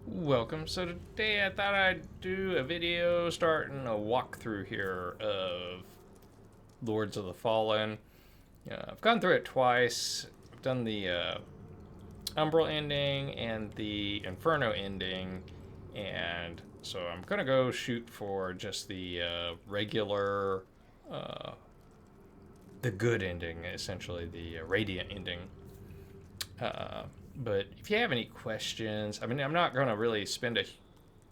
Welcome. So today I thought I'd do a video starting a walkthrough here of Lords of the Fallen. I've gone through it twice. I've done the Umbral ending and the Inferno ending, and so I'm gonna go shoot for just the regular, the good ending, essentially the Radiant ending. But if you have any questions, I mean, I'm not going to really spend a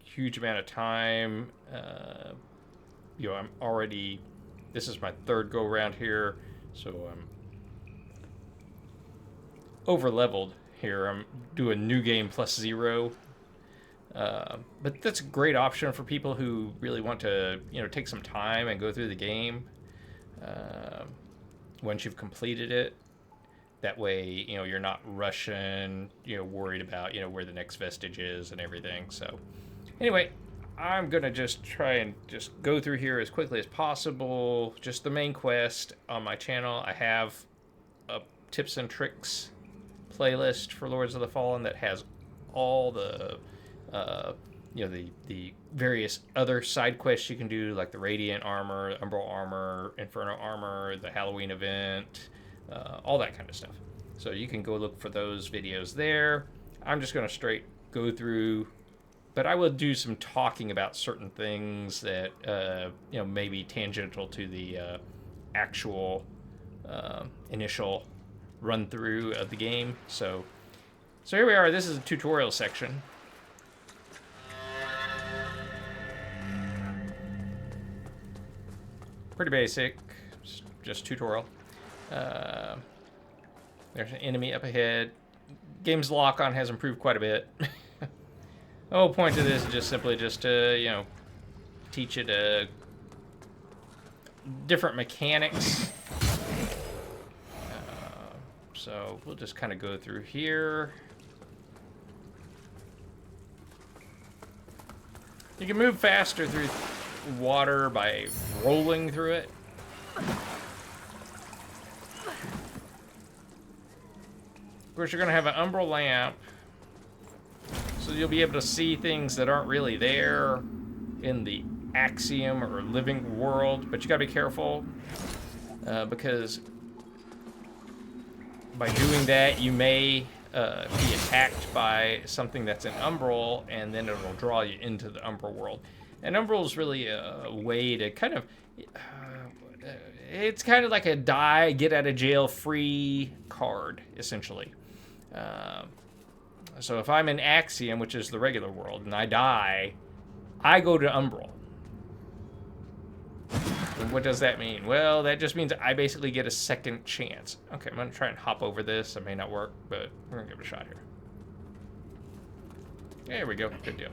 huge amount of time. I'm already, this is my third go around here, so I'm over leveled here. I'm doing new game plus zero. But that's a great option for people who really want to, take some time and go through the game once you've completed it. That way, you're not rushing, worried about, where the next vestige is and everything. So, anyway, I'm going to just try and just go through here as quickly as possible. Just the main quest on my channel. I have a tips and tricks playlist for Lords of the Fallen that has all the, the various other side quests you can do, like the Radiant armor, Umbral armor, Inferno armor, the Halloween event, all that kind of stuff. So you can go look for those videos there. I'm just going to straight go through, but I will do some talking about certain things that may be tangential to the actual initial run through of the game. So here we are. This is a tutorial section. Pretty basic, just tutorial. There's an enemy up ahead. Game's lock-on has improved quite a bit. The whole point of this is just simply just to, teach it different mechanics. So we'll just kind of go through here. You can move faster through water by rolling through it. Of course, you're going to have an umbral lamp, so you'll be able to see things that aren't really there in the axiom or living world, but you got to be careful because by doing that, you may be attacked by something that's an umbral, and then it'll draw you into the umbral world. And umbral is really a way to kind of... it's kind of like a get out of jail free card, essentially. So if I'm in Axiom, which is the regular world, and I die, I go to Umbral. And what does that mean? Well, that just means I basically get a second chance. Okay, I'm going to try and hop over this. It may not work, but we're going to give it a shot here. There we go. Good deal.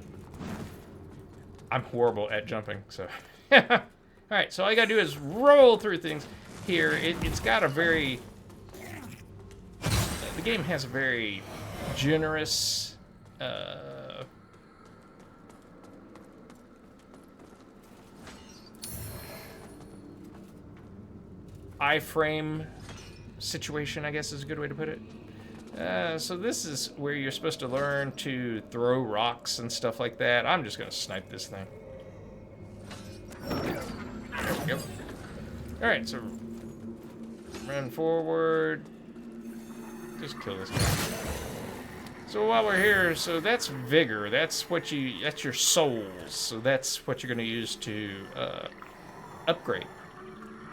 I'm horrible at jumping, so... Alright, so all you gotta do is roll through things. Here, it's got a very... the game has a very generous... iframe situation, I guess is a good way to put it. So this is where you're supposed to learn to throw rocks and stuff like that. I'm just gonna snipe this thing. There we go. Alright, so run forward. Just kill this guy. So while we're here, so that's vigor. That's your souls. So that's what you're gonna use to upgrade.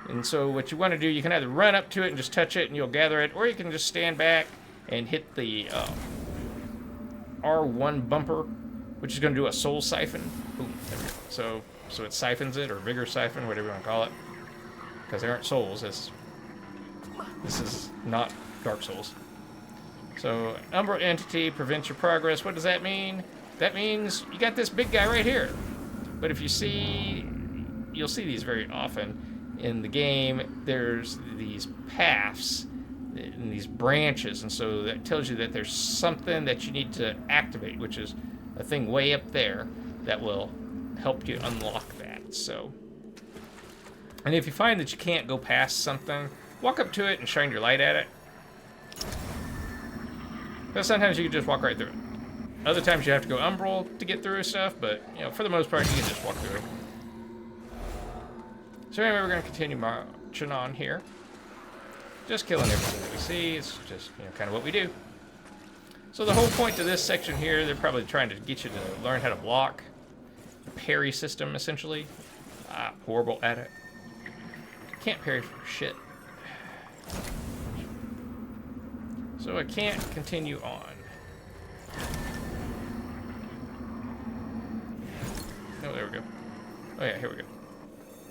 And so what you want to do, you can either run up to it and just touch it and you'll gather it, or you can just stand back and hit the R1 bumper, which is going to do a soul siphon. Boom, there we go. So it siphons it, or vigor siphon, whatever you want to call it. Because they aren't souls. This is not Dark Souls. So Umbral entity prevents your progress. What does that mean? That means you got this big guy right here. But if you see, you'll see these very often. In the game, there's these paths and these branches, and so that tells you that there's something that you need to activate, which is a thing way up there that will help you unlock that. So, and if you find that you can't go past something, walk up to it and shine your light at it. But sometimes you can just walk right through it. Other times you have to go Umbral to get through stuff, but, you know, for the most part, you can just walk through. So anyway, we're going to continue marching on here. Just killing everything that we see. It's just, you know, kind of what we do. So the whole point to this section here, they're probably trying to get you to learn how to block. The parry system, essentially. Horrible at it. Can't parry for shit. So I can't continue on. Oh, there we go. Oh yeah, here we go.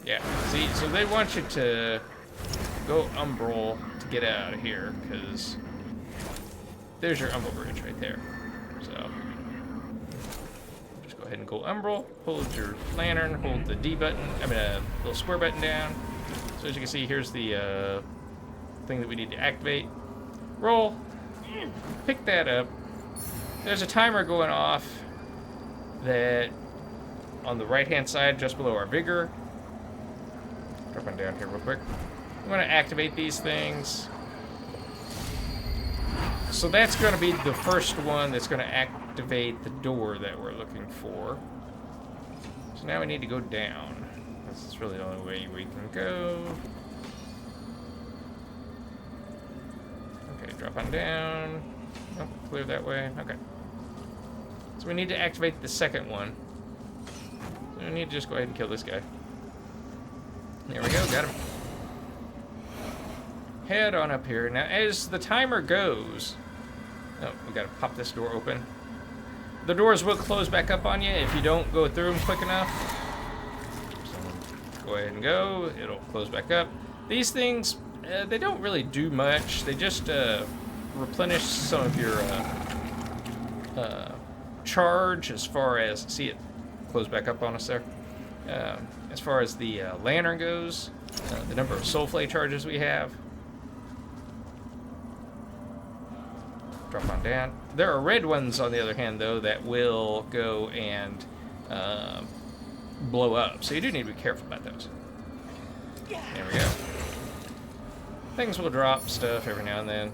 Yeah, see, so they want you to go Umbral to get out of here, because there's your Umbral Bridge right there. So, just go ahead and go Umbral, hold your lantern, hold the D button, little square button down. So as you can see, here's the thing that we need to activate. Roll, pick that up. There's a timer going off that on the right-hand side, just below our vigor. Dropping down here real quick. We want to activate these things. So that's going to be the first one that's going to activate the door that we're looking for. So now we need to go down. This is really the only way we can go. Okay, drop on down. Nope, clear that way. Okay. So we need to activate the second one. So we need to just go ahead and kill this guy. There we go, got him. Head on up here. Now, as the timer goes... Oh, we gotta pop this door open. The doors will close back up on you if you don't go through them quick enough. So, go ahead and go. It'll close back up. These things, they don't really do much. They just replenish some of your charge as far as... See it close back up on us there? As far as the lantern goes, the number of soul flay charges we have. Drop on down. There are red ones, on the other hand, though, that will go and blow up. So you do need to be careful about those. There we go. Things will drop stuff every now and then.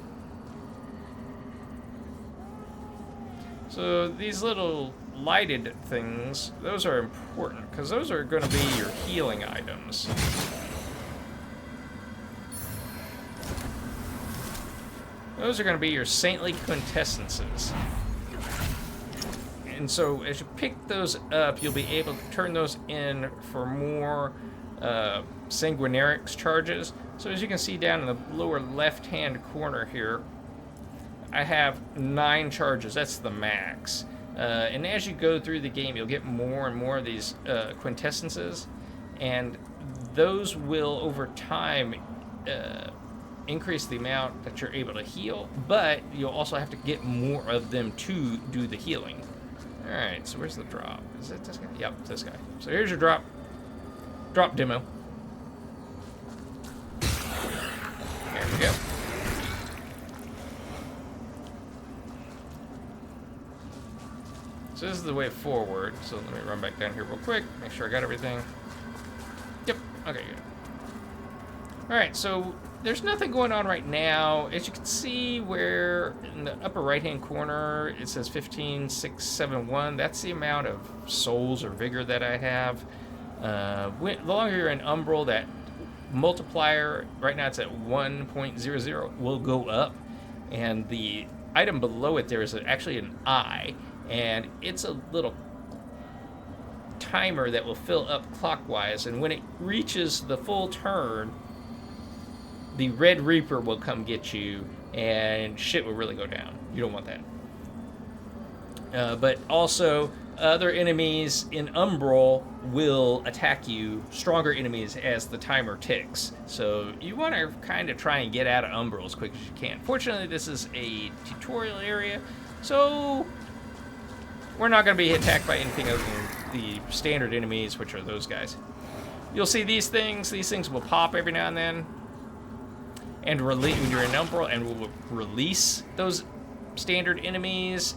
So these little lighted things, those are important, because those are going to be your healing items. Those are going to be your saintly quintessences. And so as you pick those up, you'll be able to turn those in for more sanguinarics charges. So as you can see down in the lower left-hand corner here, I have 9 charges. That's the max. And as you go through the game, you'll get more and more of these quintessences, and those will, over time, increase the amount that you're able to heal, but you'll also have to get more of them to do the healing. Alright, so where's the drop? Is it this guy? Yep, this guy. So here's your drop demo. There we go. So this is the way forward. So let me run back down here real quick. Make sure I got everything. Yep. Okay, good. Alright, so there's nothing going on right now. As you can see where in the upper right-hand corner it says 15671. That's the amount of souls or vigor that I have. The longer you're in Umbral, that multiplier, right now it's at 1.00, will go up. And the item below it there is actually an eye. And it's a little timer that will fill up clockwise, and when it reaches the full turn, the Red Reaper will come get you, and shit will really go down. You don't want that. But also, other enemies in Umbral will attack you, stronger enemies, as the timer ticks. So you want to kind of try and get out of Umbral as quick as you can. Fortunately, this is a tutorial area, so... we're not going to be attacked by anything other than the standard enemies, which are those guys. You'll see these things. These things will pop every now and then. And when you're in Umbral, and we'll release those standard enemies,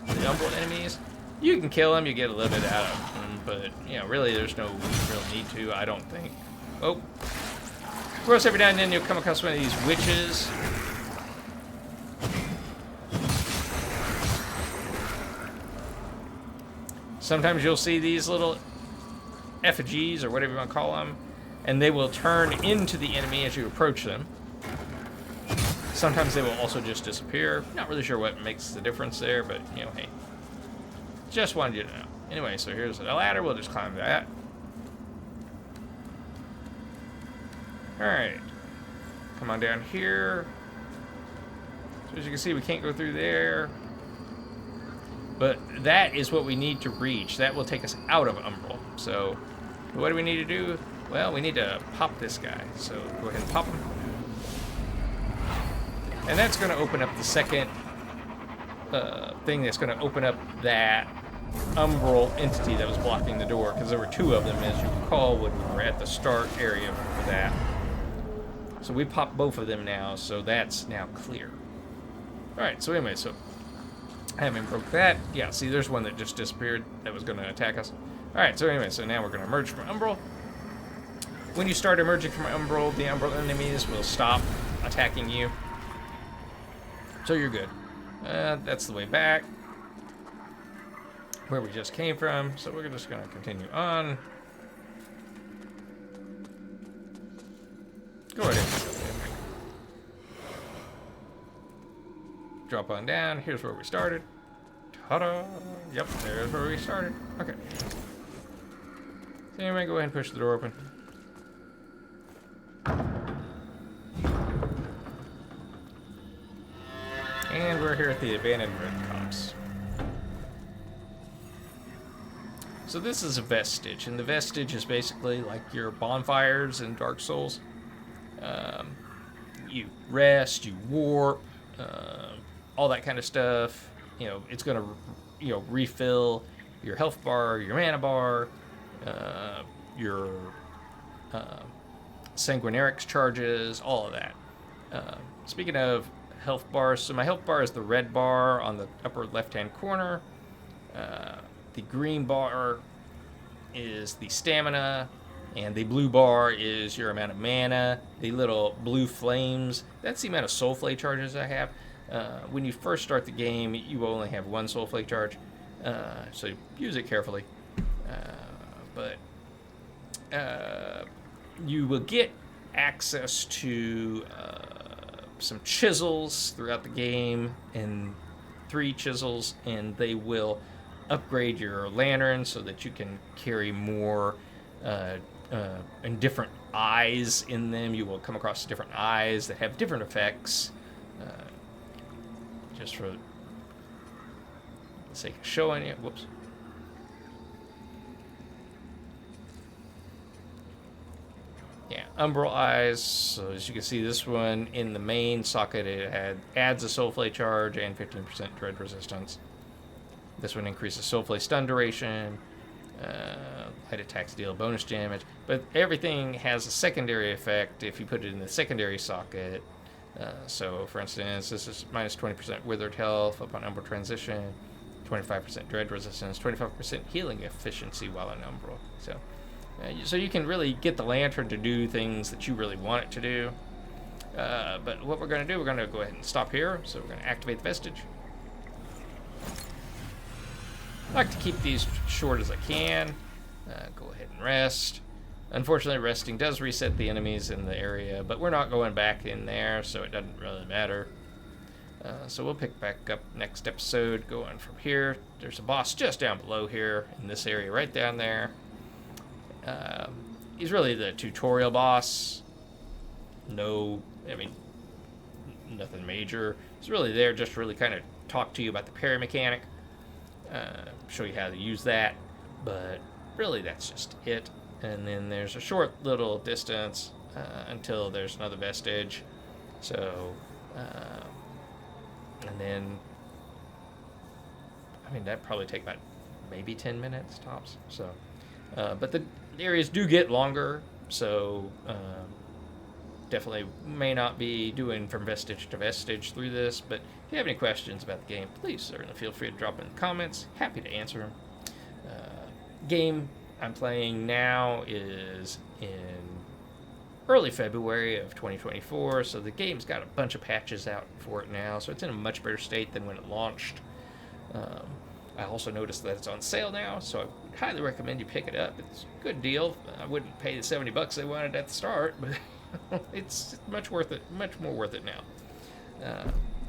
the Umbral enemies. You can kill them, you get a little bit out of them, but, you know, really there's no real need to, I don't think. Oh. Of course, every now and then you'll come across one of these witches. Sometimes you'll see these little effigies, or whatever you want to call them, and they will turn into the enemy as you approach them. Sometimes they will also just disappear. Not really sure what makes the difference there, but, you know, hey. Just wanted you to know. Anyway, so here's a ladder. We'll just climb that. Alright. Come on down here. So as you can see, we can't go through there. But that is what we need to reach. That will take us out of Umbral. So, what do we need to do? Well, we need to pop this guy. So, go ahead and pop him. And that's going to open up the second thing that's going to open up that Umbral entity that was blocking the door. Because there were two of them, as you recall, when we were at the start area for that. So, we popped both of them now. So, that's now clear. Alright, so anyway, so having broke that, yeah, see, there's one that just disappeared that was going to attack us. Alright, so anyway, so now we're going to emerge from Umbral. When you start emerging from Umbral, the Umbral enemies will stop attacking you. So you're good. That's the way back, where we just came from, so we're just going to continue on. Go ahead. Drop on down. Here's where we started. Ta-da! Yep, there's where we started. Okay. So anyway, go ahead and push the door open. And we're here at the abandoned Red Cops. So this is a vestige, and the vestige is basically like your bonfires in Dark Souls. You rest, you warp, all that kind of stuff. You know, it's going to, you know, refill your health bar, your mana bar, your sanguinarics charges, all of that. Speaking of health bars, so my health bar is the red bar on the upper left-hand corner. The green bar is the stamina, and the blue bar is your amount of mana. The little blue flames, that's the amount of soul flake charges I have. When you first start the game, you only have one soul flake charge, so use it carefully. But you will get access to some chisels throughout the game, and 3 chisels, and they will upgrade your lantern so that you can carry more and different eyes in them. You will come across different eyes that have different effects. Just for the sake of showing you. Whoops. Yeah, Umbral Eyes. So as you can see, this one in the main socket, it adds a soul flake charge and 15% dread resistance. This one increases soul flake stun duration. Light attacks deal bonus damage. But everything has a secondary effect if you put it in the secondary socket. So, for instance, this is minus 20% withered health upon Umbral transition, 25% dread resistance, 25% healing efficiency while in Umbral. So you can really get the lantern to do things that you really want it to do. But what we're going to do, we're going to go ahead and stop here. So we're going to activate the vestige. I like to keep these short as I can. Go ahead and rest. Unfortunately, resting does reset the enemies in the area, but we're not going back in there, so it doesn't really matter. So we'll pick back up next episode, going from here. There's a boss just down below here, in this area right down there. He's really the tutorial boss. Nothing major. He's really there just to really kind of talk to you about the parry mechanic. Show you how to use that, but really that's just it. And then there's a short little distance until there's another vestige. So, and then, that'd probably take about maybe 10 minutes tops. So, but the areas do get longer, so definitely may not be doing from vestige to vestige through this. But if you have any questions about the game, please certainly feel free to drop in the comments. Happy to answer them. Game I'm playing now is in early February of 2024, so the game's got a bunch of patches out for it now, so it's in a much better state than when it launched. I also noticed that it's on sale now, so I would highly recommend you pick it up. It's a good deal. I wouldn't pay the $70 they wanted at the start, but it's much worth it, much more worth it now.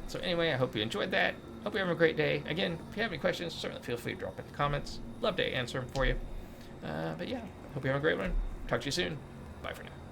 So anyway, I hope you enjoyed that. Hope you're having a great day. Again, if you have any questions, certainly feel free to drop in the comments. Love to answer them for you. But yeah, hope you have a great one. Talk to you soon. Bye for now.